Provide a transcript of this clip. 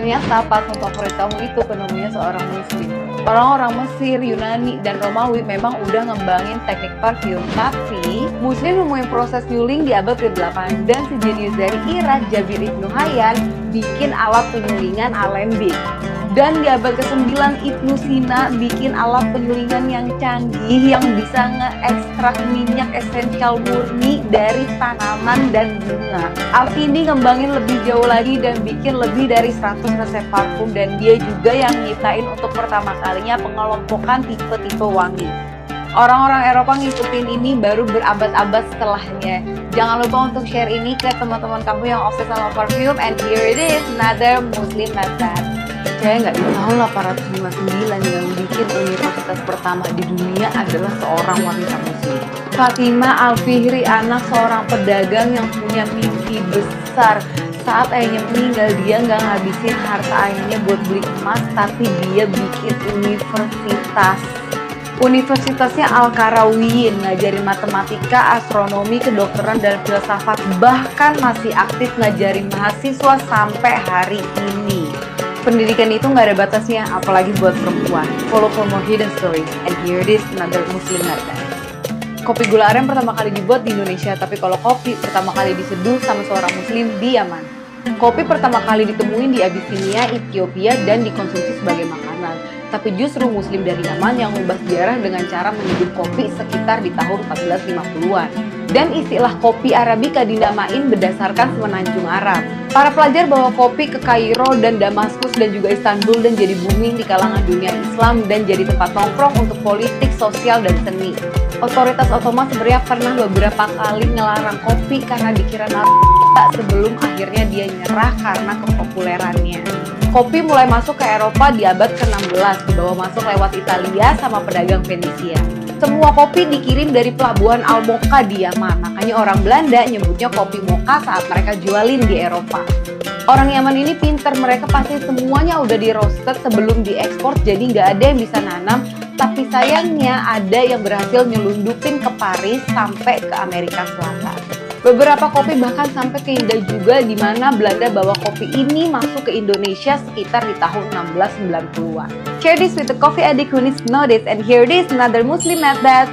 Ternyata patung favorit kamu itu penemunya seorang muslim. Orang-orang Mesir, Yunani, dan Romawi memang udah ngembangin teknik parfum, tapi muslim nemuin proses nyuling di abad ke-8 dan si jenius dari Irak, Jabir Ibnu Hayyan, bikin alat penyulingan alembik. Dan di abad ke-9 Ibnu Sina bikin alat penyulingan yang canggih yang bisa ngeekstrak minyak esensial murni dari tanaman dan bunga. Al-Kindi ngembangin lebih jauh lagi dan bikin lebih dari 100 resep parfum, dan dia juga yang nyiptain untuk pertama kalinya pengelompokan tipe-tipe wangi. Orang-orang Eropa ngikutin ini baru berabad-abad setelahnya. Jangan lupa untuk share ini ke teman-teman kamu yang obses sama parfum. And here it is, another Muslim method. Saya nggak di tahun 859 yang bikin universitas pertama di dunia adalah seorang wanita muslim. Fatimah Al-Fihri, anak seorang pedagang yang punya mimpi besar. Saat ayahnya meninggal, dia nggak ngabisin harta ayahnya buat beli emas, tapi dia bikin universitas. Universitasnya Al-Qarawiyyin, ngajarin matematika, astronomi, kedokteran, dan filsafat. Bahkan masih aktif ngajarin mahasiswa sampai hari ini. Pendidikan itu nggak ada batasnya, apalagi buat perempuan. Follow for more hidden stories, and here it is, another Muslim method. Kopi gula aren pertama kali dibuat di Indonesia, tapi kalau kopi pertama kali diseduh sama seorang muslim di Yaman. Kopi pertama kali ditemuin di Abyssinia, Ethiopia, dan dikonsumsi sebagai makanan. Tapi justru muslim dari Yaman yang mengubah sejarah dengan cara menyeduh kopi sekitar di tahun 1450-an. Dan istilah kopi Arabica dinamain berdasarkan semenanjung Arab. Para pelajar bawa kopi ke Kairo dan Damaskus dan juga Istanbul dan jadi booming di kalangan dunia Islam dan jadi tempat nongkrong untuk politik, sosial, dan seni. Otoritas Ottoman sebenarnya pernah beberapa kali ngelarang kopi karena dikira narkoba sebelum akhirnya dia nyerah karena kepopulerannya. Kopi mulai masuk ke Eropa di abad ke-16, dibawa masuk lewat Italia sama pedagang Venesia. Semua kopi dikirim dari pelabuhan Al-Mocha di Yaman, makanya orang Belanda nyebutnya kopi mocha saat mereka jualin di Eropa. Orang Yaman ini pinter, mereka pasti semuanya udah di roasted sebelum diekspor, jadi nggak ada yang bisa nanam. Tapi sayangnya ada yang berhasil nyelundupin ke Paris sampai ke Amerika Selatan. Beberapa kopi bahkan sampai ke India juga, di mana Belanda bawa kopi ini masuk ke Indonesia sekitar di tahun 1690-an. Share this with the coffee addict who needs to know this, and here it is, another Muslim method.